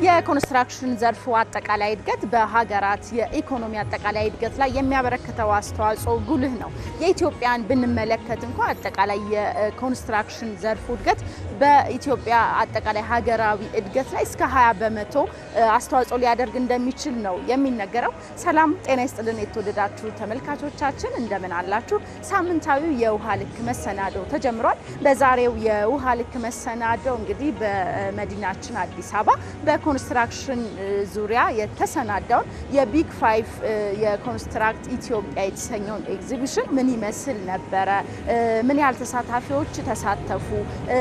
የኮንስትራክሽን ዘርፉ አጠቃላይ እድገት በሀገራት የኢኮኖሚ አጠቃላይ እድገት ላይ የሚያበረክተው አስተዋጽኦ ጉልህ ነው። የኢትዮጵያን ብንመለከት እንኳን አጠቃላይ የኮንስትራክሽን ዘርፉ እድገት በኢትዮጵያ አጠቃላይ ሀገራዊ እድገት ላይ እስከ 20% አስተዋጽኦ ሊያደርግ እንደሚችል ነው የሚነገረው። ሰላም ጤና ይስጥልን የተወደዳችሁ ተመልካቾቻችን እንደምን አላችሁ? ሳምንታዊው የውሃ ልክ መሰናዶ ተጀምሯል። በዛሬው የውሃ ልክ መሰናዶ እንግዲህ በመዲናችን አዲስ አበባ ኮንስትራክሽን ዙሪያ የተሰናዳውን የቢግ 5 የኮንስትራክት ኢትዮጵያ የተሰኘውን ኤግዚቢሽን ምን ይመስል ነበር፣ ምን ያህል ተሳታፊዎች ተሳተፉ፣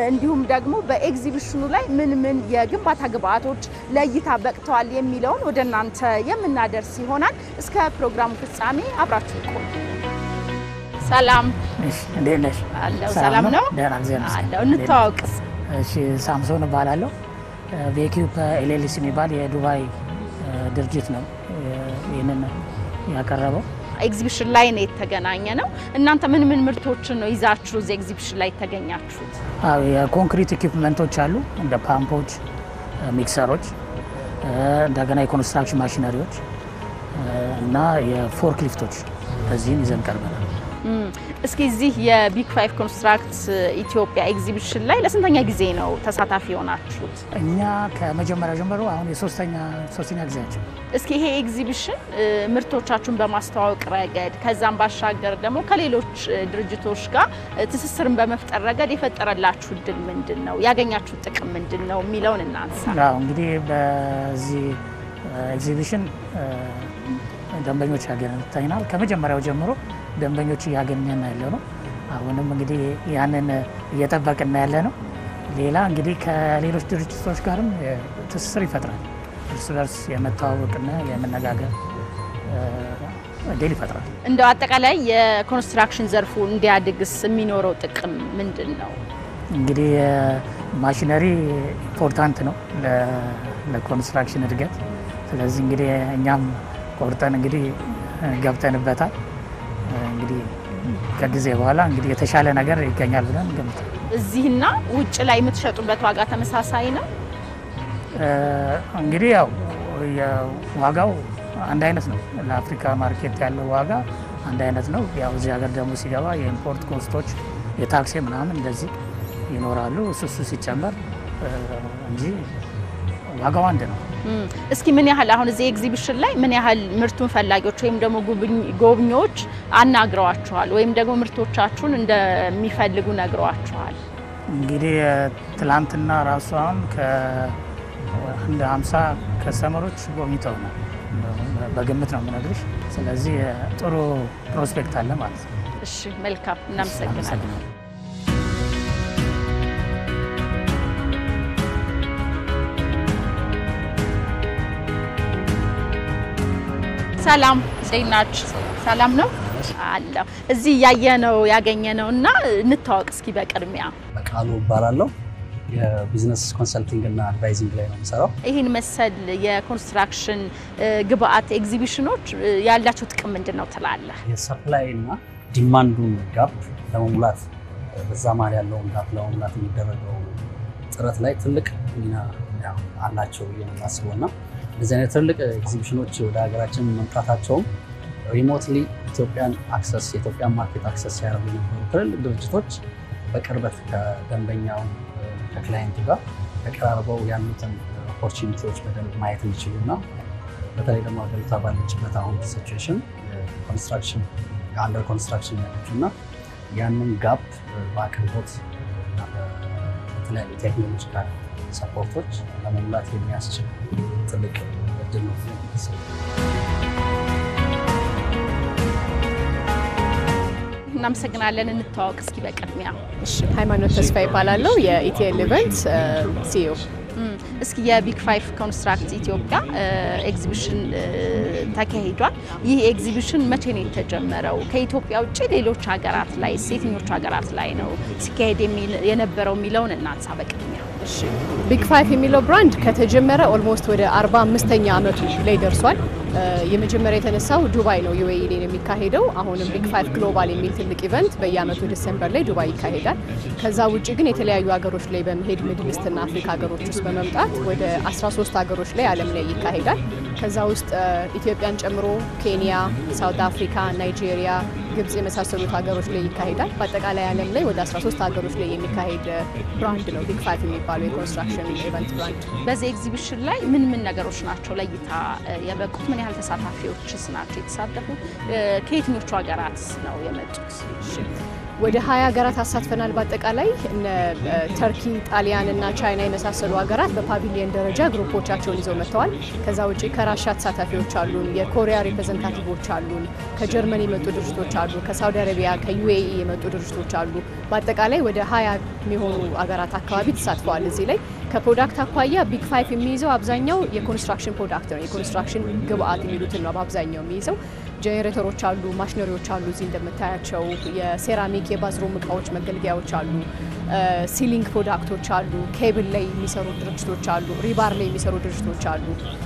እንዲሁም ደግሞ በኤግዚቢሽኑ ላይ ምን የግንባታ ግብአቶች ለእይታ በቅተዋል የሚለውን ወደ እናንተ የምናደርስ ይሆናል። እስከ ፕሮግራሙ ፍጻሜ አብራችሁ ቆዩ። ሰላም እንዴት ነሽ? አለው ሰላም ነው። ደህና እግዚአብሔር አለው። እንተዋወቅስ? እሺ ሳምሶን እባላለሁ። ቬኪዩፕ ኤልኤልሲ የሚባል የዱባይ ድርጅት ነው ይሄንን ያቀረበው። ኤግዚቢሽን ላይ ነው የተገናኘ ነው። እናንተ ምን ምርቶችን ነው ይዛችሁ እዚህ ኤግዚቢሽን ላይ ተገኛችሁት? የኮንክሪት ኢኩዊፕመንቶች አሉ እንደ ፓምፖች፣ ሚክሰሮች፣ እንደገና የኮንስትራክሽን ማሽነሪዎች እና የፎርክ ሊፍቶች እዚህን ይዘን ቀርበናል። እስኪ እዚህ የቢግ 5 ኮንስትራክት ኢትዮጵያ ኤግዚቢሽን ላይ ለስንተኛ ጊዜ ነው ተሳታፊ ሆናችሁት? እኛ ከመጀመሪያ ጀምሮ አሁን ሶስተኛ ጊዜያችን። እስኪ ይሄ ኤግዚቢሽን ምርቶቻችሁን በማስተዋወቅ ረገድ ከዛም ባሻገር ደግሞ ከሌሎች ድርጅቶች ጋር ትስስርን በመፍጠር ረገድ የፈጠረላችሁ እድል ምንድነው? ያገኛችሁ ጥቅም ምንድነው የሚለውን እናንሳ። እንግዲህ በዚህ ኤግዚቢሽን ደንበኞች ያገኘናል። ከመጀመሪያው ጀምሮ ደንበኞች ያገኘን ያለ ነው። አሁንም እንግዲህ ያንን እየጠበቅን ያለ ነው። ሌላ እንግዲህ ከሌሎች ድርጅቶች ጋርም ትስስር ይፈጥራል። እርስ በርስ የመተዋወቅና የመነጋገር እድል ይፈጥራል። እንደው አጠቃላይ የኮንስትራክሽን ዘርፉ እንዲያድግስ የሚኖረው ጥቅም ምንድነው? እንግዲህ ማሽነሪ ኢምፖርታንት ነው ለኮንስትራክሽን እድገት። ስለዚህ እንግዲህ እኛም ቆርጠን እንግዲህ ገብተንበታል። እንግዲህ ከጊዜ በኋላ እንግዲህ የተሻለ ነገር ይገኛል ብለን እንገምታለን። እዚህና ውጭ ላይ የምትሸጡበት ዋጋ ተመሳሳይ ነው? እንግዲህ ያው ዋጋው አንድ አይነት ነው። ለአፍሪካ ማርኬት ያለው ዋጋ አንድ አይነት ነው። ያው እዚህ ሀገር ደግሞ ሲገባ የኢምፖርት ኮስቶች የታክስ ምናምን እንደዚህ ይኖራሉ። እሱ ሲጨመር እንጂ ዋጋው አንድ ነው። እስኪ ምን ያህል አሁን እዚህ ኤግዚቢሽን ላይ ምን ያህል ምርቱን ፈላጊዎች ወይም ደግሞ ጎብኚዎች አናግረዋችኋል ወይም ደግሞ ምርቶቻችሁን እንደሚፈልጉ ነግረዋችኋል? እንግዲህ ትላንትና ራሷን ከአንድ 50 ከስተመሮች ጎብኝተውናል በግምት ነው የምነግርሽ። ስለዚህ ጥሩ ፕሮስፔክት አለ ማለት ነው። እሺ መልካም፣ እናመሰግናለን። ሰላም ዜናች ሰላም ነው አለው። እዚህ ያገኘነውና እንተዋወቅ እስኪ በቅድሚያ። በቃሉ እባላለሁ። የቢዝነስ ኮንሰልቲንግ እና አድቫይዚንግ ላይ ነው የምሰራው። ይሄን መሰል የኮንስትራክሽን ግብአት ኤግዚቢሽኖች ያላቸው ጥቅም ምንድነው ትላለህ? የሰፕላይ እና ዲማንዱን ጋፕ ለመሙላት በዛ መሀል ያለውን ጋፕ ለመሙላት የሚደረገው ጥረት ላይ ትልቅ ሚና አላቸው የምናስበውና እንደዚህ አይነት ትልቅ ኤግዚቢሽኖች ወደ ሀገራችን መምጣታቸውም ሪሞትሊ ኢትዮጵያን ማርኬት አክሰስ ያደርጉ የነበሩ ትልልቅ ድርጅቶች በቅርበት ከደንበኛው ከክላይንቱ ጋር ተቀራርበው ያሉትን ኦፖርቹኒቲዎች በደንብ ማየት እንዲችሉና በተለይ ደግሞ ሀገሪቷ ባለችበት አሁን ሲቹዌሽን ኮንስትራክሽን አንደር ኮንስትራክሽን ያለችውና ያንን ጋፕ በአቅርቦት እና በተለያዩ ቴክኖሎጂካል ሰፖርቶች ለመሙላት የሚያስችል ትልቅ እድል ነው። እናመሰግናለን። እንተዋወቅ እስኪ በቅድሚያ። እሺ ሃይማኖት ተስፋ ይባላለሁ፣ የኢቲኤል ኢቨንት ሲኢኦ። እስኪ የቢግ 5 ኮንስትራክት ኢትዮጵያ ኤግዚቢሽን ተካሂዷል። ይህ ኤግዚቢሽን መቼ ነው የተጀመረው? ከኢትዮጵያ ውጪ ሌሎች ሀገራት ላይ የትኞቹ ሀገራት ላይ ነው ሲካሄድ የነበረው የሚለውን እናንሳ በቅድሚያ። እሺ ቢግ 5 የሚለው ብራንድ ከተጀመረ ኦልሞስት ወደ 45ኛ ዓመቱ ላይ ደርሷል። የመጀመሪያ የተነሳው ዱባይ ነው UAE ላይ የሚካሄደው አሁንም ቢግ 5 ግሎባል የሚል ትልቅ ኢቨንት በየአመቱ ዲሴምበር ላይ ዱባይ ይካሄዳል ከዛ ውጪ ግን የተለያዩ ሀገሮች ላይ በመሄድ ሚድል ኢስት እና አፍሪካ ሀገሮች ውስጥ በመምጣት ወደ 13 ሀገሮች ላይ ዓለም ላይ ይካሄዳል ከዛ ውስጥ ኢትዮጵያን ጨምሮ ኬንያ ሳውት አፍሪካ ናይጄሪያ ግብጽ የመሳሰሉት ሀገሮች ላይ ይካሄዳል በአጠቃላይ ዓለም ላይ ወደ 13 ሀገሮች ላይ የሚካሄድ ብራንድ ነው ቢግ 5 የሚባለው የኮንስትራክሽን ኢቨንት ብራንድ በዚህ ኤግዚቢሽን ላይ ምን ነገሮች ናቸው ለይታ የበቁት ምን ያህል ተሳታፊዎችስ ናቸው የተሳተፉት ከየትኞቹ ሀገራት ነው የመጡት ወደ 20 ሀገራት አሳትፈናል በአጠቃላይ እነ ተርኪ ጣሊያን እና ቻይና የመሳሰሉ ሀገራት በፓቪሊየን ደረጃ ግሩፖቻቸውን ይዘው መጥተዋል ከዛ ውጪ ከራሻ ተሳታፊዎች አሉን የኮሪያ ሪፕሬዘንታቲቮች አሉን ከጀርመን የመጡ ድርጅቶች አሉ ከሳውዲ አረቢያ ከUAE የመጡ ድርጅቶች አሉ በአጠቃላይ ወደ 20 የሚሆኑ ሀገራት አካባቢ ተሳትፈዋል እዚህ ላይ ከፕሮዳክት አኳያ ቢግ 5 የሚይዘው አብዛኛው የኮንስትራክሽን ፕሮዳክት ነው የኮንስትራክሽን ግብአት የሚሉትን ነው በአብዛኛው የሚይዘው ጄኔሬተሮች አሉ ማሽነሪዎች አሉ እዚህ እንደምታያቸው የሴራሚክ የባዝሩም እቃዎች መገልገያዎች አሉ ሲሊንግ ፕሮዳክቶች አሉ ኬብል ላይ የሚሰሩ ድርጅቶች አሉ ሪባር ላይ የሚሰሩ ድርጅቶች አሉ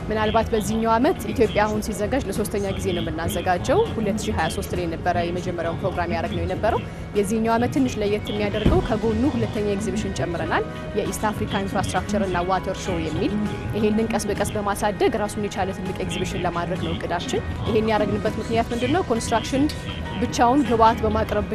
ምናልባት በዚህኛው አመት ኢትዮጵያ አሁን ሲዘጋጅ ለሶስተኛ ጊዜ ነው የምናዘጋጀው 2023 ላይ ነበረ የመጀመሪያው ፕሮግራም ያደረግነው የነበረው የዚህኛው አመት ትንሽ ለየት የሚያደርገው ከጎኑ ሁለተኛ ኤግዚቢሽን ጨምረናል የኢስት አፍሪካ ኢንፍራስትራክቸር እና ዋተር ሾው የሚል ይሄንን ቀስ በቀስ በማሳደግ ራሱን የቻለ ትልቅ ኤግዚቢሽን ለማድረግ ነው እቅዳችን ይሄን ያደረግንበት ምክንያት ምንድነው ኮንስትራክሽን ብቻውን ግብአት በማቅረብ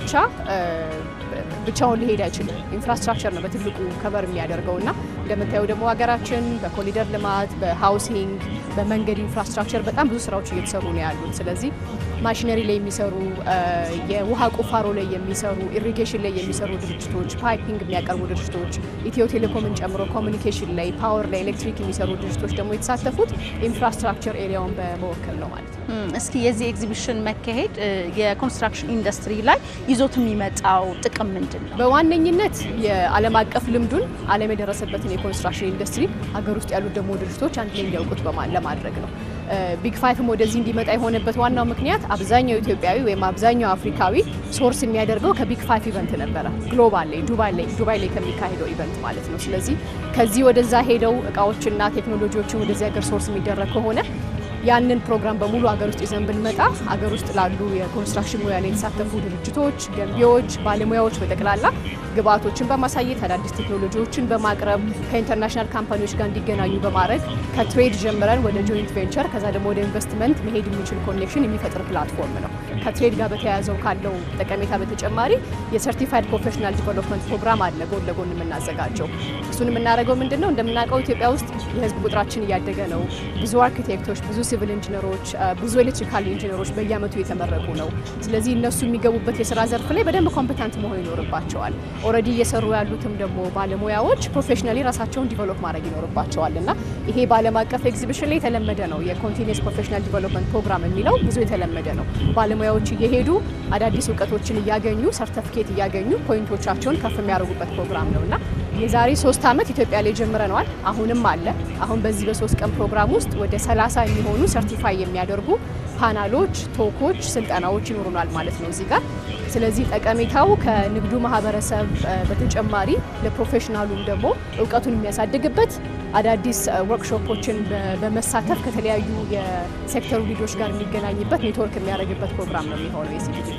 ብቻውን ሊሄድ አይችልም ኢንፍራስትራክቸር ነው በትልቁ ከቨር የሚያደርገውና እንደምታዩ ደግሞ ሀገራችን በኮሪደር ልማት በሃውሲንግ በመንገድ ኢንፍራስትራክቸር በጣም ብዙ ስራዎች እየተሰሩ ነው ያሉት ስለዚህ ማሽነሪ ላይ የሚሰሩ የውሃ ቁፋሮ ላይ የሚሰሩ ኢሪጌሽን ላይ የሚሰሩ ድርጅቶች ፓይፒንግ የሚያቀርቡ ድርጅቶች ኢትዮ ቴሌኮምን ጨምሮ ኮሙኒኬሽን ላይ ፓወር ላይ ኤሌክትሪክ የሚሰሩ ድርጅቶች ደግሞ የተሳተፉት ኢንፍራስትራክቸር ኤሪያውን በመወከል ነው ማለት ነው እስኪ የዚህ ኤግዚቢሽን መካሄድ የኮንስትራክሽን ኢንዱስትሪ ላይ ይዞት የሚመጣው ጥቅም ምንድነው በዋነኝነት የዓለም አቀፍ ልምዱን ዓለም የደረሰበትን የኮንስትራክሽን ኢንዱስትሪ ሀገር ውስጥ ያሉት ደግሞ ድርጅቶች አንድ ላይ እንዲያውቁት ለማድረግ ነው ቢግ 5 ወደዚህ እንዲመጣ የሆነበት ዋናው ምክንያት አብዛኛው ኢትዮጵያዊ ወይም አብዛኛው አፍሪካዊ ሶርስ የሚያደርገው ከቢግ 5 ኢቨንት ነበረ ግሎባል ላይ ዱባይ ላይ ከሚካሄደው ኢቨንት ማለት ነው ስለዚህ ከዚህ ወደዛ ሄደው እቃዎችና ቴክኖሎጂዎችን ወደዚህ ሀገር ሶርስ የሚደረግ ከሆነ ያንን ፕሮግራም በሙሉ ሀገር ውስጥ ይዘን ብንመጣ ሀገር ውስጥ ላሉ የኮንስትራክሽን ሙያ ላይ የተሳተፉ ድርጅቶች ገንቢዎች ባለሙያዎች በጠቅላላ ግብአቶችን በማሳየት አዳዲስ ቴክኖሎጂዎችን በማቅረብ ከኢንተርናሽናል ካምፓኒዎች ጋር እንዲገናኙ በማድረግ ከትሬድ ጀምረን ወደ ጆይንት ቬንቸር ከዛ ደግሞ ወደ ኢንቨስትመንት መሄድ የሚችል ኮኔክሽን የሚፈጥር ፕላትፎርም ነው ከትሬድ ጋር በተያያዘው ካለው ጠቀሜታ በተጨማሪ የሰርቲፋይድ ፕሮፌሽናል ዲቨሎፕመንት ፕሮግራም አለ ጎን ለጎን የምናዘጋጀው እሱን የምናደርገው ምንድነው እንደምናውቀው ኢትዮጵያ ውስጥ የህዝብ ቁጥራችን እያደገ ነው ብዙ አርኪቴክቶች ብዙ ሲቪል ኢንጂነሮች ብዙ ኤሌክትሪካል ኢንጂነሮች በየአመቱ የተመረቁ ነው ስለዚህ እነሱ የሚገቡበት የስራ ዘርፍ ላይ በደንብ ኮምፒተንት መሆን ይኖርባቸዋል ኦሬዲ እየሰሩ ያሉትም ደግሞ ባለሙያዎች ፕሮፌሽናሊ ራሳቸውን ዲቨሎፕ ማድረግ ይኖርባቸዋልና ይሄ በዓለም አቀፍ ኤግዚቢሽን ላይ የተለመደ ነው የኮንቲኒየስ ፕሮፌሽናል ዲቨሎፕመንት ፕሮግራም የሚለው ብዙ የተለመደ ነው ባለሙያዎች እየሄዱ አዳዲስ እውቀቶችን እያገኙ ሰርቲፊኬት እያገኙ ፖይንቶቻቸውን ከፍ የሚያደርጉበት ፕሮግራም ነውና የዛሬ 3 አመት ኢትዮጵያ ላይ ጀምረናል አሁንም አለ አሁን በዚህ በ3 ቀን ፕሮግራም ውስጥ ወደ 30 የሚሆኑ ሰርቲፋይ የሚያደርጉ ፓናሎች ቶኮች ስልጠናዎች ይኖሩናል ማለት ነው እዚህ ጋር ስለዚህ ጠቀሜታው ከንግዱ ማህበረሰብ በተጨማሪ ለፕሮፌሽናሉም ደግሞ እውቀቱን የሚያሳድግበት አዳዲስ ወርክሾፖችን በመሳተፍ ከተለያዩ የሴክተሩ ሊዶች ጋር የሚገናኝበት ኔትወርክ የሚያደርግበት ፕሮግራም ነው የሚሆነው የሲቪል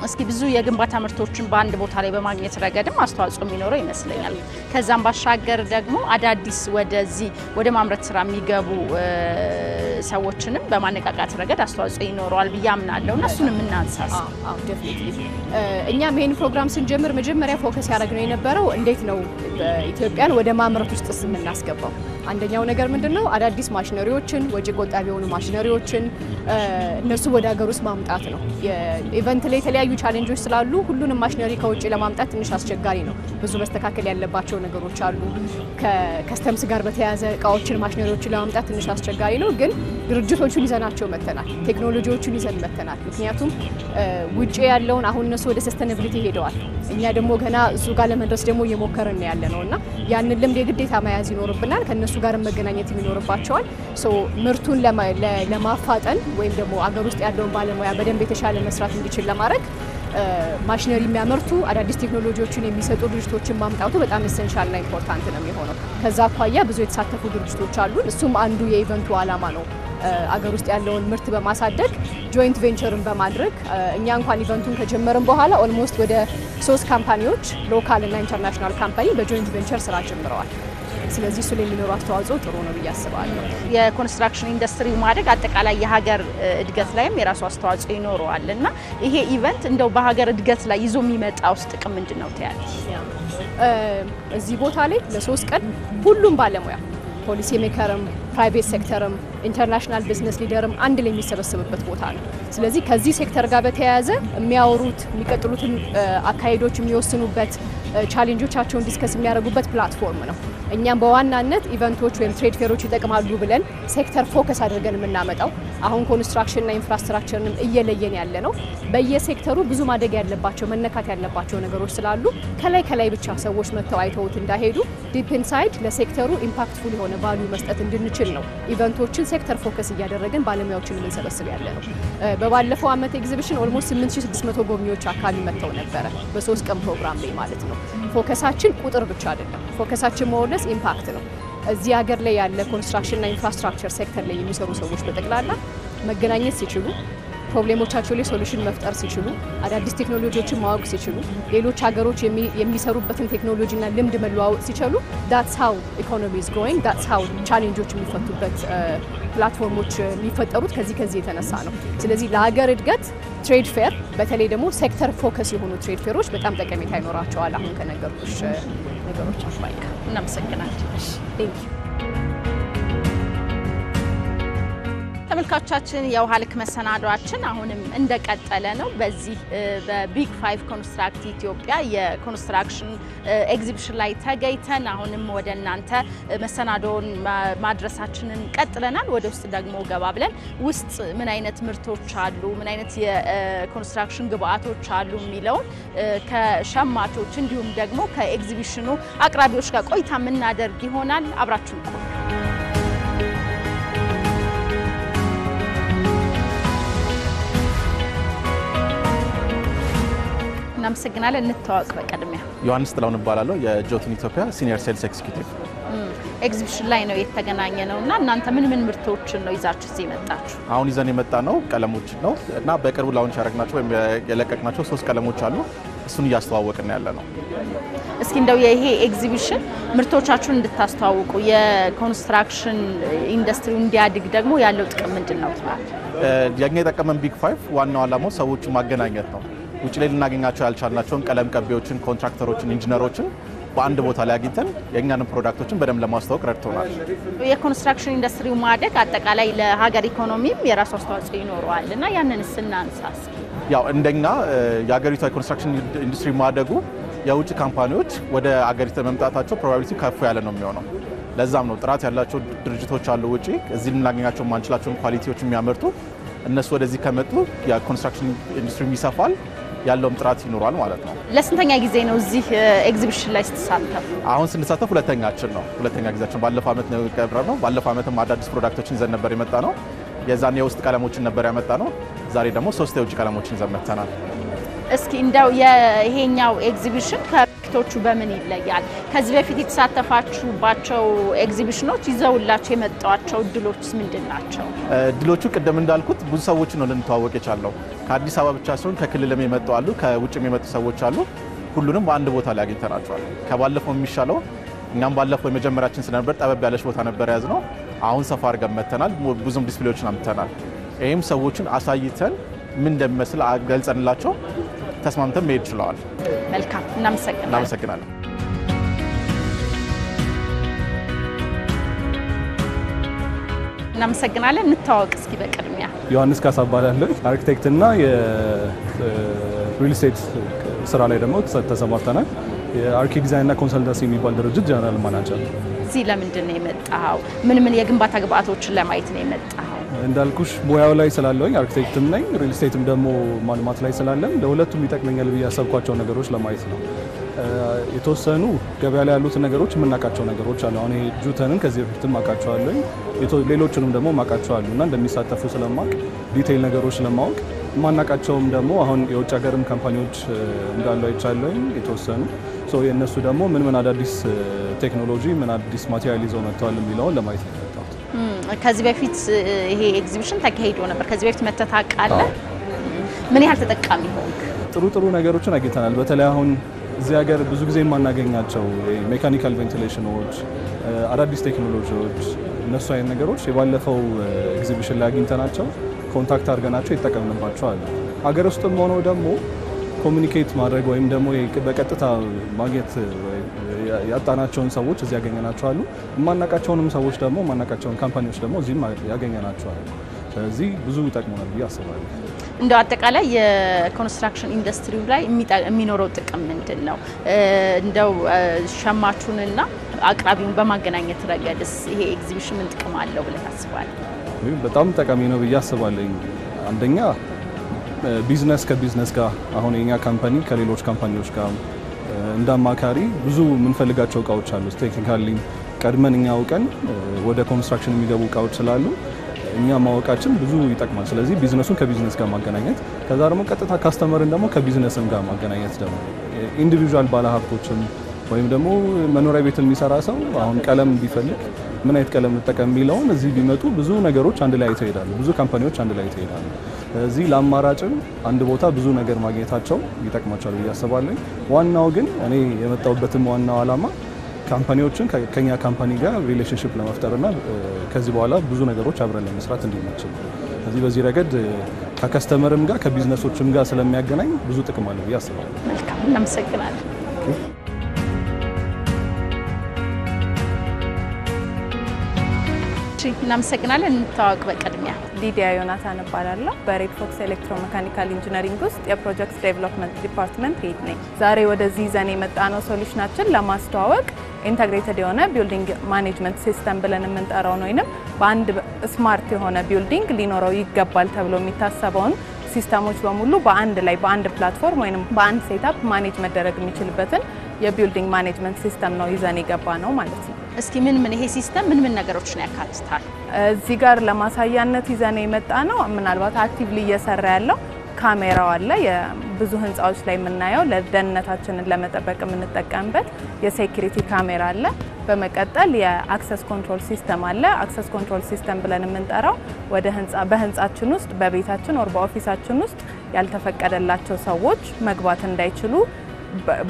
እስኪ ብዙ የግንባታ ምርቶችን በአንድ ቦታ ላይ በማግኘት ረገድም አስተዋጽኦ የሚኖረው ይመስለኛል ከዛም ባሻገር ደግሞ አዳዲስ ወደዚህ ወደ ማምረት ስራ የሚገቡ ሰዎችንም በማነቃቃት ረገድ አስተዋጽኦ ይኖረዋል ብዬ አምናለሁ እና እሱንም እናንሳስ ዴፊኒትሊ እኛም ይሄን ፕሮግራም ስንጀምር መጀመሪያ ፎከስ ያደረግነው የነበረው እንዴት ነው ኢትዮጵያን ወደ ማምረት ውስጥ የምናስገባው አንደኛው ነገር ምንድነው አዳዲስ ማሽነሪዎችን ወጪ ቆጣቢ የሆኑ ማሽነሪዎችን እነሱ ወደ ሀገር ውስጥ ማምጣት ነው የኢቨንት ላይ የተለያዩ ቻሌንጆች ስላሉ ሁሉንም ማሽነሪ ከውጪ ለማምጣት ትንሽ አስቸጋሪ ነው ብዙ መስተካከል ያለባቸው ነገሮች አሉ ከከስተምስ ጋር በተያያዘ እቃዎችን ማሽነሪዎችን ለማምጣት ትንሽ አስቸጋሪ ነው ግን ድርጅቶቹን ይዘናቸው መተናል ቴክኖሎጂዎቹን ይዘን መተናል ምክንያቱም ውጪ ያለውን አሁን እነሱ ወደ ሰስተናቢሊቲ ሄደዋል እኛ ደግሞ ገና እሱ ጋር ለመድረስ ደግሞ እየሞከርን ያለ ነውና ያንን ልምድ የግዴታ መያዝ ይኖርብናል ከነሱ ጋር መገናኘት ይኖርባቸዋል ምርቱን ለማፋጠን ወይም ደግሞ አገር ውስጥ ያለውን ባለሙያ በደንብ የተሻለ መስራት እንዲችል ለማድረግ ማሽነሪ የሚያመርቱ አዳዲስ ቴክኖሎጂዎችን የሚሰጡ ድርጅቶችን ማምጣቱ በጣም ኢሴንሻልና ኢምፖርታንት ነው የሚሆነው ከዛ አኳያ ብዙ የተሳተፉ ድርጅቶች አሉ እሱም አንዱ የኢቨንቱ ዓላማ ነው አገር ውስጥ ያለውን ምርት በማሳደግ ጆይንት ቬንቸርን በማድረግ እኛ እንኳን ኢቨንቱን ከጀመርን በኋላ ኦልሞስት ወደ 3 ካምፓኒዎች ሎካል እና ኢንተርናሽናል ካምፓኒ በጆይንት ቬንቸር ስራ ጀምረዋል። ስለዚህ እሱ ላይ የሚኖረው አስተዋጽኦ ጥሩ ነው ብዬ አስባለሁ። የኮንስትራክሽን ኢንዱስትሪው ማደግ አጠቃላይ የሀገር እድገት ላይም የራሱ አስተዋጽኦ ይኖረዋል እና ይሄ ኢቨንት እንደው በሀገር እድገት ላይ ይዞ የሚመጣው ጥቅም ምንድነው ታያለሽ? እዚህ ቦታ ላይ ለ3 ቀን ሁሉም ባለሙያ ፖሊሲ ሜከርም ፕራይቬት ሴክተርም ኢንተርናሽናል ቢዝነስ ሊደርም አንድ ላይ የሚሰበሰብበት ቦታ ነው። ስለዚህ ከዚህ ሴክተር ጋር በተያያዘ የሚያወሩት የሚቀጥሉትን አካሄዶች የሚወስኑበት ቻሌንጆቻቸውን ዲስከስ የሚያደርጉበት ፕላትፎርም ነው። እኛም በዋናነት ኢቨንቶች ወይም ትሬድ ፌሮች ይጠቅማሉ ብለን ሴክተር ፎከስ አድርገን የምናመጣው አሁን ኮንስትራክሽንና ኢንፍራስትራክቸርንም እየለየን ያለ ነው። በየሴክተሩ ብዙ ማደግ ያለባቸው መነካት ያለባቸው ነገሮች ስላሉ ከላይ ብቻ ሰዎች መተው አይተውት እንዳይሄዱ ዲፕ ኢንሳይድ ለሴክተሩ ኢምፓክትፉል የሆነ ቫልዩ መስጠት እንድንችል ነው ኢቨንቶችን ሴክተር ፎከስ እያደረግን ባለሙያዎችን የምንሰበስብ ያለ ነው። በባለፈው ዓመት ኤግዚቢሽን ኦልሞስት 8600 ጎብኚዎች አካባቢ መተው ነበረ በ3 ቀን ፕሮግራም ላይ ማለት ነው። ፎከሳችን ቁጥር ብቻ አይደለም። ፎከሳችን መወለስ ኢምፓክት ነው። እዚህ ሀገር ላይ ያለ ኮንስትራክሽንና ኢንፍራስትራክቸር ሴክተር ላይ የሚሰሩ ሰዎች በጠቅላላ መገናኘት ሲችሉ ፕሮብሌሞቻቸው ላይ ሶሉሽን መፍጠር ሲችሉ አዳዲስ ቴክኖሎጂዎችን ማወቅ ሲችሉ ሌሎች ሀገሮች የሚሰሩበትን ቴክኖሎጂና ልምድ መለዋወጥ ሲችሉ that's how economy is growing that's how ቻሌንጆች የሚፈቱበት ፕላትፎርሞች የሚፈጠሩት ከዚህ የተነሳ ነው። ስለዚህ ለሀገር እድገት ትሬድ ፌር በተለይ ደግሞ ሴክተር ፎከስ የሆኑ ትሬድ ፌሮች በጣም ጠቀሜታ ይኖራቸዋል። አሁን ከነገርኩሽ ነገሮች አባይካ እናመሰግናለን። ቴንክ ዩ ተመልካቾቻችን የውሃ ልክ መሰናዷችን አሁንም እንደቀጠለ ነው። በዚህ በቢግ 5 ኮንስትራክት ኢትዮጵያ የኮንስትራክሽን ኤግዚቢሽን ላይ ተገኝተን አሁንም ወደ እናንተ መሰናዶን ማድረሳችንን ቀጥለናል። ወደ ውስጥ ደግሞ ገባ ብለን ውስጥ ምን አይነት ምርቶች አሉ፣ ምን አይነት የኮንስትራክሽን ግብአቶች አሉ የሚለውን ከሸማቾች እንዲሁም ደግሞ ከኤግዚቢሽኑ አቅራቢዎች ጋር ቆይታ የምናደርግ ይሆናል። አብራችሁ ቆዩ። እናመሰግናለን። እንተዋወቅ በቀድሚያ። ዮሐንስ ጥላውን እባላለሁ የጆቱን ኢትዮጵያ ሲኒየር ሴልስ ኤግዚኪዩቲቭ። ኤግዚቢሽን ላይ ነው የተገናኘ ነውና እናንተ ምን ምርቶችን ነው ይዛችሁ እዚህ መጣችሁ? አሁን ይዘን የመጣ ነው ቀለሞች ነው እና በቅርቡ ላውንች ያደረግናቸው ወይም የለቀቅናቸው 3 ቀለሞች አሉ። እሱን እያስተዋወቅን ያለ ነው። እስኪ እንደው ይሄ ኤግዚቢሽን ምርቶቻችሁን እንድታስተዋውቁ የኮንስትራክሽን ኢንዱስትሪው እንዲያድግ ደግሞ ያለው ጥቅም ምንድነው ትላለህ? የኛ የጠቀመን ቢግ 5 ዋናው ዓላማው ሰዎችን ማገናኘት ነው። ውጭ ላይ ልናገኛቸው ያልቻልናቸውን ቀለም ቀቢዎችን፣ ኮንትራክተሮችን፣ ኢንጂነሮችን በአንድ ቦታ ላይ አግኝተን የእኛንም ፕሮዳክቶችን በደንብ ለማስተዋወቅ ረድቶናል። የኮንስትራክሽን ኢንዱስትሪው ማደግ አጠቃላይ ለሀገር ኢኮኖሚም የራሱ አስተዋጽኦ ይኖረዋል እና ያንንስ እናንሳስ? ያው እንደኛ የሀገሪቷ የኮንስትራክሽን ኢንዱስትሪ ማደጉ የውጭ ካምፓኒዎች ወደ ሀገሪቱ መምጣታቸው ፕሮባቢሊቲ ከፍ ያለ ነው የሚሆነው። ለዛም ነው ጥራት ያላቸው ድርጅቶች አሉ ውጪ እዚህ ልናገኛቸው ማንችላቸውን ኳሊቲዎች የሚያመርቱ እነሱ ወደዚህ ከመጡ የኮንስትራክሽን ኢንዱስትሪ ይሰፋል፣ ያለውም ጥራት ይኖራል ማለት ነው። ለስንተኛ ጊዜ ነው እዚህ ኤግዚቢሽን ላይ ስትሳተፉ? አሁን ስንሳተፍ ሁለተኛ ጊዜያችን። ባለፈው ዓመት ነው የቀረብነው። ባለፈው ዓመትም አዳዲስ ፕሮዳክቶችን ይዘን ነበር የመጣ ነው። የዛን የውስጥ ቀለሞችን ነበር ያመጣ ነው። ዛሬ ደግሞ 3 የውጭ ቀለሞችን ይዘን መጥተናል። እስኪ እንደው ይሄኛው ኤግዚቢሽን ከፊቶቹ በምን ይለያል? ከዚህ በፊት የተሳተፋችሁባቸው ኤግዚቢሽኖች ይዘውላቸው የመጣዋቸው እድሎችስ ምንድን ናቸው? እድሎቹ ቅድም እንዳልኩት ብዙ ሰዎችን ነው ልንተዋወቅ የቻልነው። ከአዲስ አበባ ብቻ ሳይሆን ከክልልም የመጡ አሉ፣ ከውጭም የመጡ ሰዎች አሉ። ሁሉንም በአንድ ቦታ ላይ አግኝተናቸዋል። ከባለፈው የሚሻለው እኛም ባለፈው የመጀመሪያችን ስለነበር ጠበብ ያለች ቦታ ነበር ያዝነው። አሁን ሰፋ አድርገን መጥተናል። ብዙም ዲስፕሌዎችን አምጥተናል። ይህም ሰዎችን አሳይተን ምን እንደሚመስል ገልጸንላቸው ተስማምተን መሄድ ችለዋል። መልካም፣ እናመሰግናለን። እናመሰግናለን። እንተዋወቅ እስኪ በቅድሚያ። ዮሐንስ ካሳ እባላለሁ። አርኪቴክት እና የሪል ስቴት ስራ ላይ ደግሞ ተሰማርተናል። የአርኪ ዲዛይን እና ኮንሰልታንሲ የሚባል ድርጅት ጀነራል ማናጀር። እዚህ ለምንድን ነው የመጣኸው? ምን የግንባታ ግብአቶችን ለማየት ነው የመጣኸው? እንዳልኩሽ ሙያው ላይ ስላለሁኝ አርኪቴክትም ነኝ፣ ሪል ስቴትም ደግሞ ማልማት ላይ ስላለም ለሁለቱም ይጠቅመኛል ብዬ ያሰብኳቸው ነገሮች ለማየት ነው። የተወሰኑ ገበያ ላይ ያሉት ነገሮች የምናውቃቸው ነገሮች አሉ። አሁን ጁተንን ከዚህ በፊትም አውቃቸዋለሁ፣ ሌሎችንም ደግሞ ማውቃቸዋለሁ እና እንደሚሳተፉ ስለማውቅ ዲቴይል ነገሮች ስለማወቅ ማናውቃቸውም ደግሞ አሁን የውጭ ሀገርም ካምፓኒዎች እንዳሉ አይቻለሁኝ የተወሰኑ። የእነሱ ደግሞ ምን አዳዲስ ቴክኖሎጂ ምን አዲስ ማቴሪያል ይዘው መጥተዋል የሚለውን ለማየት ነው የመጣሁት። ከዚህ በፊት ይሄ ኤግዚቢሽን ተካሂዶ ነበር። ከዚህ በፊት መተታቃለ ምን ያህል ተጠቃሚ ሆንክ? ጥሩ ነገሮችን አግኝተናል። በተለይ አሁን እዚህ ሀገር ብዙ ጊዜ የማናገኛቸው ሜካኒካል ቬንቲሌሽኖች፣ አዳዲስ ቴክኖሎጂዎች እነሱ አይነት ነገሮች የባለፈው ኤግዚቢሽን ላይ አግኝተናቸው ኮንታክት አድርገናቸው ይጠቀምንባቸዋል። ሀገር ውስጥም ሆኖ ደግሞ ኮሚኒኬት ማድረግ ወይም ደግሞ በቀጥታ ማግኘት ያጣናቸውን ሰዎች እዚህ ያገኘናቸዋል። የማናቃቸውንም ሰዎች ደግሞ የማናቃቸውን ካምፓኒዎች ደግሞ እዚህም ያገኘናቸዋል። ስለዚህ ብዙ ይጠቅሙናል ብዬ አስባለሁ። እንደው አጠቃላይ የኮንስትራክሽን ኢንዱስትሪው ላይ የሚኖረው ጥቅም ምንድን ነው? እንደው ሸማቹንና አቅራቢውን በማገናኘት ረገድስ ይሄ ኤግዚቢሽን ምን ጥቅም አለው ብለህ ታስባለህ? በጣም ጠቃሚ ነው ብዬ አስባለሁ። አንደኛ ቢዝነስ ከቢዝነስ ጋር አሁን የኛ ካምፓኒ ከሌሎች ካምፓኒዎች ጋር እንዳማካሪ ብዙ የምንፈልጋቸው እቃዎች አሉ። ቴክኒካሊ ቀድመን እኛ አውቀን ወደ ኮንስትራክሽን የሚገቡ እቃዎች ስላሉ እኛ ማወቃችን ብዙ ይጠቅማል። ስለዚህ ቢዝነሱን ከቢዝነስ ጋር ማገናኘት፣ ከዛ ደግሞ ቀጥታ ካስተመርን ደግሞ ከቢዝነስም ጋር ማገናኘት ደግሞ ኢንዲቪጁዋል ባለሀብቶችም ወይም ደግሞ መኖሪያ ቤት የሚሰራ ሰው አሁን ቀለም ቢፈልግ ምን አይነት ቀለም ልጠቀም የሚለውን እዚህ ቢመጡ ብዙ ነገሮች አንድ ላይ ይተሄዳሉ። ብዙ ካምፓኒዎች አንድ ላይ ይተሄዳሉ። እዚህ ለአማራጭም አንድ ቦታ ብዙ ነገር ማግኘታቸው ይጠቅማቸዋል ብዬ አስባለሁ። ዋናው ግን እኔ የመጣሁበትም ዋናው ዓላማ ካምፓኒዎችን ከኛ ካምፓኒ ጋር ሪሌሽንሺፕ ለመፍጠርና ከዚህ በኋላ ብዙ ነገሮች አብረን ለመስራት እንዲመችል በዚህ ረገድ ከከስተመርም ጋር ከቢዝነሶችም ጋር ስለሚያገናኝ ብዙ ጥቅም አለው ብዬ አስባለሁ። መልካም፣ እናመሰግናለን። እናመሰግናለን። እንታወቅ በቅድሚያ። ሊዲያ ዮናታን እባላለሁ። በሬድ ፎክስ ኤሌክትሮሜካኒካል ኢንጂነሪንግ ውስጥ የፕሮጀክት ዴቨሎፕመንት ዲፓርትመንት ሄድ ነኝ። ዛሬ ወደዚህ ይዘን የመጣነው ሶሉሽናችን ለማስተዋወቅ ኢንተግሬትድ የሆነ ቢልዲንግ ማኔጅመንት ሲስተም ብለን የምንጠራው ነው። ወይንም በአንድ ስማርት የሆነ ቢልዲንግ ሊኖረው ይገባል ተብሎ የሚታሰበውን ሲስተሞች በሙሉ በአንድ ላይ በአንድ ፕላትፎርም ወይንም በአንድ ሴትአፕ ማኔጅ መደረግ የሚችልበትን የቢልዲንግ ማኔጅመንት ሲስተም ነው ይዘን የገባ ነው ማለት ነው። እስኪ ምን ይሄ ሲስተም ምን ነገሮችን ያካትታል? እዚህ ጋር ለማሳያነት ይዘን የመጣ ነው። ምናልባት አክቲቭሊ እየሰራ ያለው ካሜራው አለ። የብዙ ህንጻዎች ላይ የምናየው ለደህንነታችንን ለመጠበቅ የምንጠቀምበት የሴኩሪቲ ካሜራ አለ። በመቀጠል የአክሰስ ኮንትሮል ሲስተም አለ። አክሰስ ኮንትሮል ሲስተም ብለን የምንጠራው ወደ በህንጻችን ውስጥ በቤታችን ወር በኦፊሳችን ውስጥ ያልተፈቀደላቸው ሰዎች መግባት እንዳይችሉ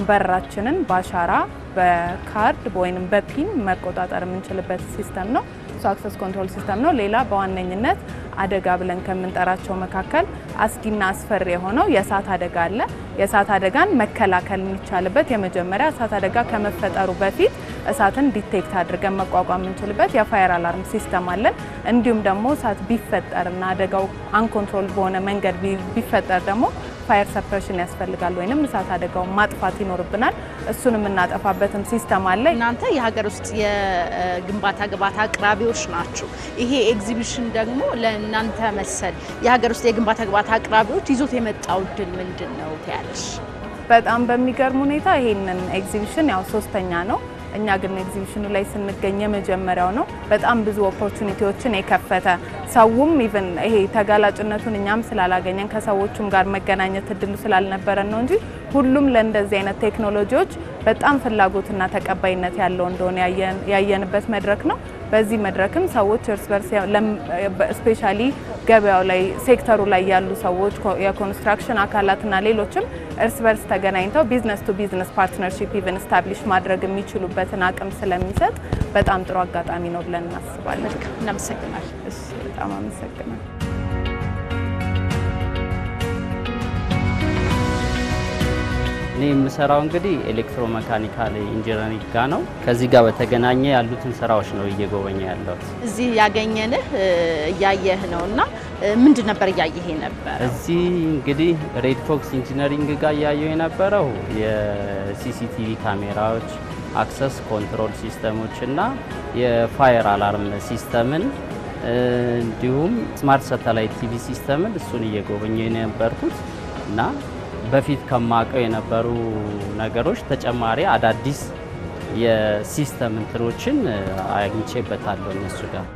በራችንን በአሻራ በካርድ ወይንም በፒን መቆጣጠር የምንችልበት ሲስተም ነው። አክሰስ ኮንትሮል ሲስተም ነው። ሌላ በዋነኝነት አደጋ ብለን ከምንጠራቸው መካከል አስጊና አስፈሪ የሆነው የእሳት አደጋ አለ። የእሳት አደጋን መከላከል የሚቻልበት የመጀመሪያ እሳት አደጋ ከመፈጠሩ በፊት እሳትን ዲቴክት አድርገን መቋቋም የምንችልበት የፋየር አላርም ሲስተም አለን። እንዲሁም ደግሞ እሳት ቢፈጠርና አደጋው አንኮንትሮል በሆነ መንገድ ቢፈጠር ደግሞ ፋየር ሰፕሬሽን ያስፈልጋል ወይንም እሳት አደጋውን ማጥፋት ይኖርብናል። እሱን የምናጠፋበትም ሲስተም አለ። እናንተ የሀገር ውስጥ የግንባታ ግብዓት አቅራቢዎች ናችሁ። ይሄ ኤግዚቢሽን ደግሞ ለእናንተ መሰል የሀገር ውስጥ የግንባታ ግብዓት አቅራቢዎች ይዞት የመጣው ድል ምንድነው ትያለሽ? በጣም በሚገርም ሁኔታ ይሄንን ኤግዚቢሽን ያው ሶስተኛ ነው። እኛ ግን ኤግዚቢሽኑ ላይ ስንገኝ የመጀመሪያው ነው። በጣም ብዙ ኦፖርቹኒቲዎችን የከፈተ ሰውም ኢቭን ይሄ ተጋላጭነቱን እኛም ስላላገኘን ከሰዎችም ጋር መገናኘት እድሉ ስላልነበረን ነው እንጂ ሁሉም ለእንደዚህ አይነት ቴክኖሎጂዎች በጣም ፍላጎትና ተቀባይነት ያለው እንደሆነ ያየንበት መድረክ ነው። በዚህ መድረክም ሰዎች እርስ በርስ ስፔሻሊ ገበያው ላይ ሴክተሩ ላይ ያሉ ሰዎች የኮንስትራክሽን አካላትና ሌሎችም እርስ በርስ ተገናኝተው ቢዝነስ ቱ ቢዝነስ ፓርትነርሺፕ ኢቨን ስታብሊሽ ማድረግ የሚችሉበትን አቅም ስለሚሰጥ በጣም ጥሩ አጋጣሚ ነው ብለን እናስባለን። እናመሰግናለን። እሺ፣ በጣም አመሰግናለሁ። እኔ የምሰራው እንግዲህ ኤሌክትሮሜካኒካል ኢንጂነሪንግ ጋር ነው። ከዚህ ጋር በተገናኘ ያሉትን ስራዎች ነው እየጎበኘ ያለው። እዚህ ያገኘንህ እያየህ ነውና ምንድን ነበር እያየህ ነበር? እዚህ እንግዲህ ሬድ ፎክስ ኢንጂነሪንግ ጋር እያየሁ የነበረው የሲሲቲቪ ካሜራዎች፣ አክሰስ ኮንትሮል ሲስተሞች እና የፋየር አላርም ሲስተምን እንዲሁም ስማርት ሳተላይት ቲቪ ሲስተምን እሱን እየጎበኘ የነበርኩት እና በፊት ከማቀው የነበሩ ነገሮች ተጨማሪ አዳዲስ የሲስተም እንትሮችን አግኝቼበታለሁ እነሱ ጋር።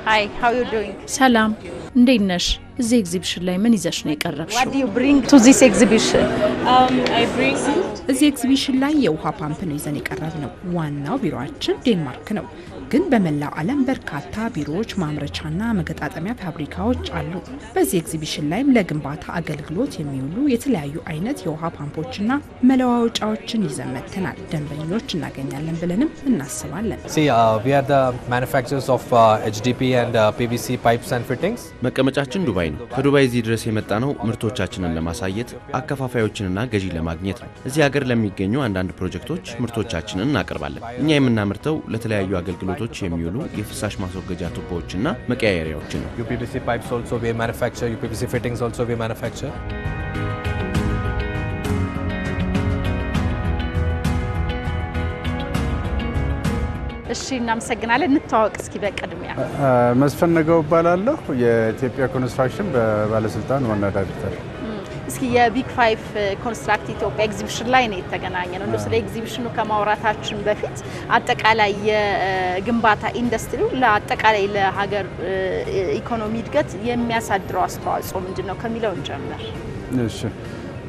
Hi, how are you doing? ሰላም፣ እንዴት ነሽ? እዚህ ኤግዚቢሽን ላይ ምን ይዘሽ ነው የቀረብሽው? What do you bring to this exhibition? እዚህ ኤግዚቢሽን ላይ የውሃ ፓምፕ ነው ይዘን የቀረብነው። ዋናው ቢሮአችን ዴንማርክ ነው፣ ግን በመላው ዓለም በርካታ ቢሮዎች፣ ማምረቻና መገጣጠሚያ ፋብሪካዎች አሉ። በዚህ ኤግዚቢሽን ላይም ለግንባታ አገልግሎት የሚውሉ የተለያዩ አይነት የውሃ ፓምፖችና መለዋወጫዎችን ይዘን መጥተናል። ደንበኞች እናገኛለን ብለንም እናስባለን። We are the manufacturers of HDP and PVC pipes and fittings. መቀመጫችን ዱባይ ነው። ከዱባይ እዚህ ድረስ የመጣ ነው ምርቶቻችንን ለማሳየት አከፋፋዮችንና ገዢ ለማግኘት ነው። እዚህ ሀገር ለሚገኙ አንዳንድ ፕሮጀክቶች ምርቶቻችንን እናቀርባለን። እኛ የምናመርተው ለተለያዩ አገልግሎቶች የሚውሉ የፍሳሽ ማስወገጃ ቱቦዎችና መቀያየሪያዎችን ነው። UPVC pipes also we manufacture, UPVC fittings also we manufacture. እሺ እናመሰግናለን። እንተዋወቅ እስኪ በቅድሚያ። መስፍን ነገው እባላለሁ። የኢትዮጵያ ኮንስትራክሽን ባለስልጣን ዋና ዳይሬክተር። እስኪ የቢግ 5 ኮንስትራክት ኢትዮጵያ ኤግዚቢሽን ላይ ነው የተገናኘነው። እንደው ስለ ኤግዚቢሽኑ ከማውራታችን በፊት አጠቃላይ የግንባታ ኢንዱስትሪው ለአጠቃላይ ለሀገር ኢኮኖሚ እድገት የሚያሳድረው አስተዋጽኦ ምንድነው ከሚለው እንጀምር። እሺ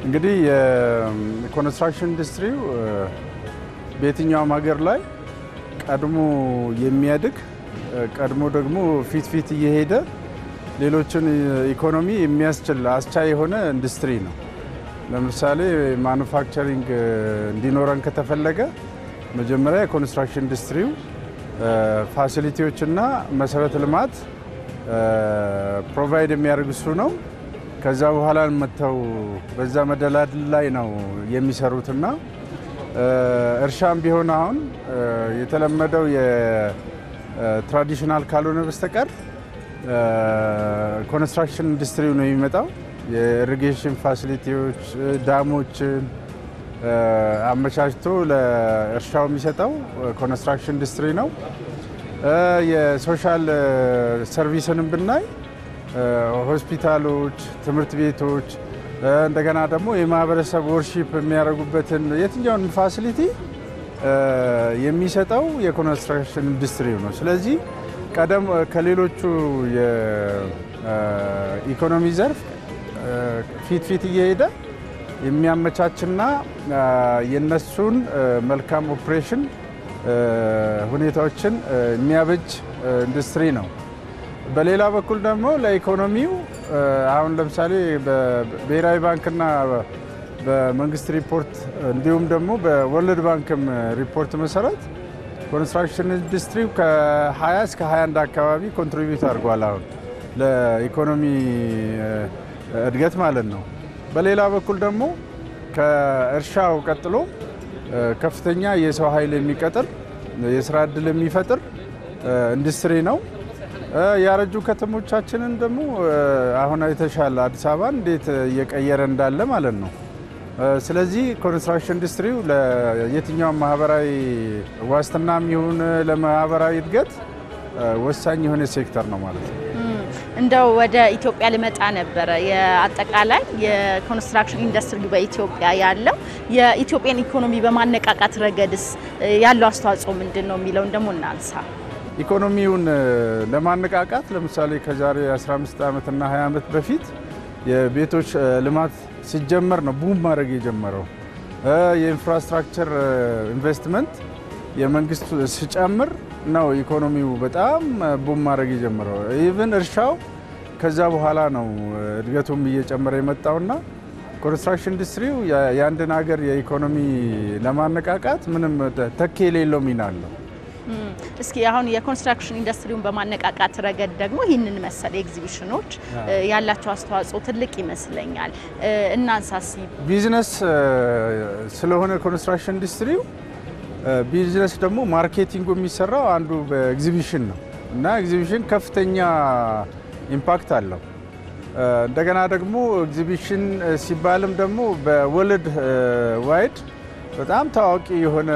እንግዲህ የኮንስትራክሽን ኢንዱስትሪው በየትኛውም ሀገር ላይ ቀድሞ የሚያድግ ቀድሞ ደግሞ ፊት እየሄደ ሌሎችን ኢኮኖሚ የሚያስችል አስቻይ የሆነ ኢንዱስትሪ ነው። ለምሳሌ ማኑፋክቸሪንግ እንዲኖረን ከተፈለገ መጀመሪያ የኮንስትራክሽን ኢንዱስትሪው ፋሲሊቲዎችና መሰረተ ልማት ፕሮቫይድ የሚያደርጉ ነው። ከዛ በኋላ መተው በዛ መደላድል ላይ ነው የሚሰሩትና እርሻም ቢሆን አሁን የተለመደው የትራዲሽናል ካልሆነ በስተቀር ኮንስትራክሽን ኢንዱስትሪው ነው የሚመጣው። የኢሪጌሽን ፋሲሊቲዎች ዳሞችን አመቻችቶ ለእርሻው የሚሰጠው ኮንስትራክሽን ኢንዱስትሪ ነው። የሶሻል ሰርቪስንም ብናይ ሆስፒታሎች፣ ትምህርት ቤቶች እንደገና ደግሞ የማህበረሰብ ወርሺፕ የሚያደርጉበትን የትኛውን ፋሲሊቲ የሚሰጠው የኮንስትራክሽን ኢንዱስትሪው ነው። ስለዚህ ቀደም ከሌሎቹ የኢኮኖሚ ዘርፍ ፊት እየሄደ የሚያመቻችና የነሱን መልካም ኦፕሬሽን ሁኔታዎችን የሚያበጅ ኢንዱስትሪ ነው። በሌላ በኩል ደግሞ ለኢኮኖሚው አሁን ለምሳሌ በብሔራዊ ባንክና በመንግስት ሪፖርት እንዲሁም ደግሞ በወርልድ ባንክም ሪፖርት መሰረት ኮንስትራክሽን ኢንዱስትሪው ከ20 እስከ 21 አካባቢ ኮንትሪቢዩት አድርጓል አሁን ለኢኮኖሚ እድገት ማለት ነው። በሌላ በኩል ደግሞ ከእርሻው ቀጥሎ ከፍተኛ የሰው ኃይል የሚቀጥር የስራ ዕድል የሚፈጥር ኢንዱስትሪ ነው። ያረጁ ከተሞቻችንን ደግሞ አሁን የተሻለ አዲስ አበባ እንዴት እየቀየረ እንዳለ ማለት ነው። ስለዚህ ኮንስትራክሽን ኢንዱስትሪው ለየትኛውም ማህበራዊ ዋስትናም ይሁን ለማህበራዊ እድገት ወሳኝ የሆነ ሴክተር ነው ማለት ነው። እንደው ወደ ኢትዮጵያ ልመጣ ነበረ። የአጠቃላይ የኮንስትራክሽን ኢንዱስትሪ በኢትዮጵያ ያለው የኢትዮጵያን ኢኮኖሚ በማነቃቃት ረገድስ ያለው አስተዋጽኦ ምንድነው የሚለው ደግሞ እናንሳ። ኢኮኖሚውን ለማነቃቃት ለምሳሌ ከዛሬ 15 ዓመት እና 20 ዓመት በፊት የቤቶች ልማት ሲጀመር ነው ቡም ማድረግ የጀመረው። የኢንፍራስትራክቸር ኢንቨስትመንት የመንግስት ሲጨምር ነው ኢኮኖሚው በጣም ቡም ማድረግ የጀመረው። ኢቭን እርሻው ከዛ በኋላ ነው እድገቱም እየጨመረ የመጣውና ኮንስትራክሽን ኢንዱስትሪው የአንድን ሀገር የኢኮኖሚ ለማነቃቃት ምንም ተኪ የሌለው ሚና አለው። እስኪ አሁን የኮንስትራክሽን ኢንዱስትሪውን በማነቃቃት ረገድ ደግሞ ይህንን መሰለ ኤግዚቢሽኖች ያላቸው አስተዋጽኦ ትልቅ ይመስለኛል። እናንሳሲ ቢዝነስ ስለሆነ ኮንስትራክሽን ኢንዱስትሪው ቢዝነስ ደግሞ ማርኬቲንጉ የሚሰራው አንዱ በኤግዚቢሽን ነው እና ኤግዚቢሽን ከፍተኛ ኢምፓክት አለው። እንደገና ደግሞ ኤግዚቢሽን ሲባልም ደግሞ በወርልድ ዋይድ በጣም ታዋቂ የሆነ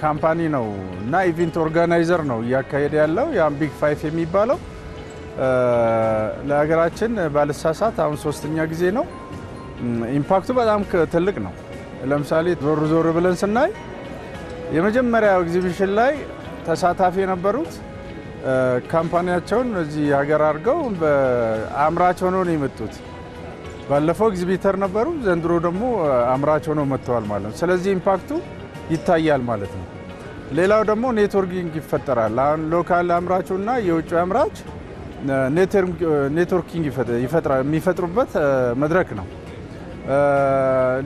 ካምፓኒ ነው እና ኢቨንት ኦርጋናይዘር ነው እያካሄደ ያለው ያን ቢግ 5 የሚባለው ለሀገራችን ባለሳሳት አሁን 3ኛ ጊዜ ነው። ኢምፓክቱ በጣም ትልቅ ነው። ለምሳሌ ዞር ብለን ስናይ የመጀመሪያው ኤግዚቢሽን ላይ ተሳታፊ የነበሩት ካምፓኒያቸውን እዚህ ሀገር አድርገው በአምራች ሆነው ነው የመጡት። ባለፈው ኤግዚቢተር ነበሩ፣ ዘንድሮ ደግሞ አምራች ሆነው መጥተዋል ማለት ነው። ስለዚህ ኢምፓክቱ ይታያል ማለት ነው። ሌላው ደግሞ ኔትወርኪንግ ይፈጠራል። አሁን ሎካል አምራቹና የውጭ አምራች ኔትወርኪንግ የሚፈጥሩበት መድረክ ነው።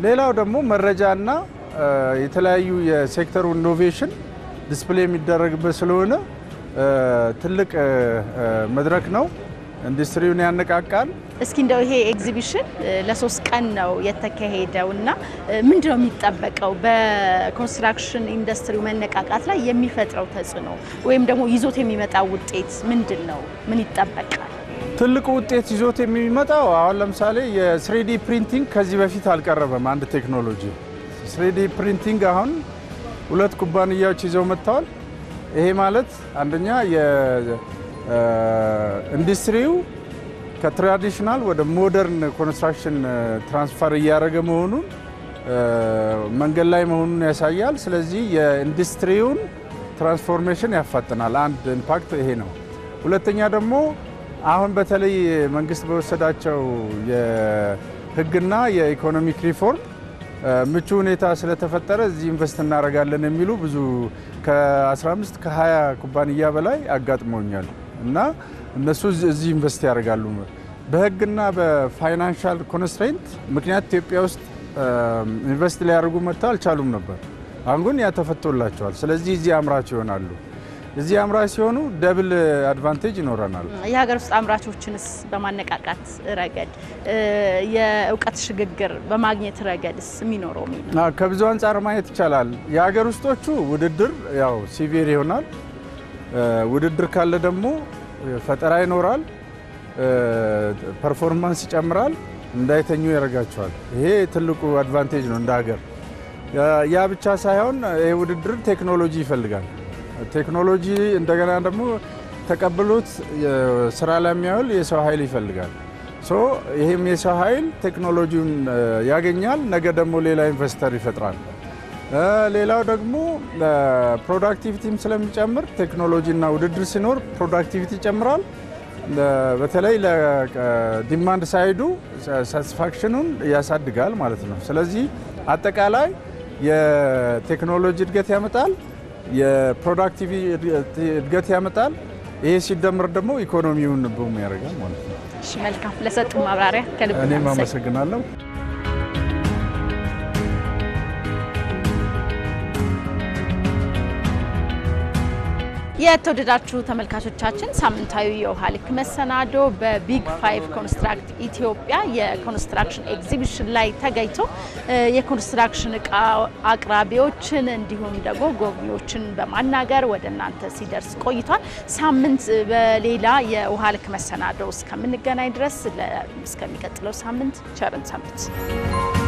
ሌላው ደግሞ መረጃና የተለያዩ የሴክተሩ ኢኖቬሽን ዲስፕሌይ የሚደረግበት ስለሆነ ትልቅ መድረክ ነው። ኢንዱስትሪውን ያነቃቃል። እስኪ እንደው ይሄ ኤግዚቢሽን ለ3 ቀን ነው የተካሄደውና ምንድነው የሚጠበቀው በኮንስትራክሽን ኢንዱስትሪው መነቃቃት ላይ የሚፈጥረው ተጽዕኖ ወይም ደግሞ ይዞት የሚመጣው ውጤት ምንድነው? ምን ይጠበቃል? ትልቁ ውጤት ይዞት የሚመጣው አሁን ለምሳሌ የ3D ፕሪንቲንግ ከዚህ በፊት አልቀረበም። አንድ ቴክኖሎጂ 3D ፕሪንቲንግ አሁን 2 ኩባንያዎች ይዘው መጥተዋል። ይሄ ማለት አንደኛ የኢንዱስትሪው ከትራዲሽናል ወደ ሞደርን ኮንስትራክሽን ትራንስፈር እያደረገ መሆኑን መንገድ ላይ መሆኑን ያሳያል። ስለዚህ የኢንዱስትሪውን ትራንስፎርሜሽን ያፋጥናል። አንድ ኢምፓክት ይሄ ነው። ሁለተኛ ደግሞ አሁን በተለይ መንግስት በወሰዳቸው የህግና የኢኮኖሚክ ሪፎርም ምቹ ሁኔታ ስለተፈጠረ እዚህ ኢንቨስት እናደርጋለን የሚሉ ብዙ ከ15 ከ20 ኩባንያ በላይ አጋጥመውኛል እና እነሱ እዚህ ኢንቨስት ያደርጋሉ። በህግና በፋይናንሻል ኮንስትሬንት ምክንያት ኢትዮጵያ ውስጥ ኢንቨስት ሊያደርጉ መጥተው አልቻሉም ነበር። አሁን ግን ያ ተፈቶላቸዋል። ስለዚህ እዚህ አምራች ይሆናሉ። እዚህ አምራች ሲሆኑ ደብል አድቫንቴጅ ይኖረናል። የሀገር ውስጥ አምራቾችንስ በማነቃቃት ረገድ የእውቀት ሽግግር በማግኘት ረገድስ የሚኖረው ሚና ከብዙ አንጻር ማየት ይቻላል። የሀገር ውስጦቹ ውድድር ያው ሲቪር ይሆናል። ውድድር ካለ ደግሞ ፈጠራ ይኖራል፣ ፐርፎርማንስ ይጨምራል፣ እንዳይተኙ ያደርጋቸዋል። ይሄ ትልቁ አድቫንቴጅ ነው እንደ ሀገር። ያ ብቻ ሳይሆን ይሄ ውድድር ቴክኖሎጂ ይፈልጋል። ቴክኖሎጂ እንደገና ደግሞ ተቀብሎት ስራ ላይ የሚያውል የሰው ኃይል ይፈልጋል። ይሄም የሰው ኃይል ቴክኖሎጂውን ያገኛል፣ ነገ ደግሞ ሌላ ኢንቨስተር ይፈጥራል። ሌላው ደግሞ ፕሮዳክቲቪቲም ስለሚጨምር ቴክኖሎጂና ውድድር ሲኖር ፕሮዳክቲቪቲ ይጨምራል። በተለይ ለዲማንድ ሳይዱ ሳቲስፋክሽኑን ያሳድጋል ማለት ነው። ስለዚህ አጠቃላይ የቴክኖሎጂ እድገት ያመጣል፣ የፕሮዳክቲቪቲ እድገት ያመጣል። ይሄ ሲደመር ደግሞ ኢኮኖሚውን ቡም ያደርጋል ማለት ነው። እሺ፣ መልካም ለሰጡ ማብራሪያ ከልብ እኔም አመሰግናለሁ። የተወደዳችሁ ተመልካቾቻችን ሳምንታዊ የውሃ ልክ መሰናዶ በቢግ 5 ኮንስትራክት ኢትዮጵያ የኮንስትራክሽን ኤግዚቢሽን ላይ ተገኝቶ የኮንስትራክሽን እቃ አቅራቢዎችን እንዲሁም ደግሞ ጎብኚዎችን በማናገር ወደ እናንተ ሲደርስ ቆይቷል። ሳምንት በሌላ የውሃ ልክ መሰናዶ እስከምንገናኝ ድረስ እስከሚቀጥለው ሳምንት ቸርን ሰንብቱ።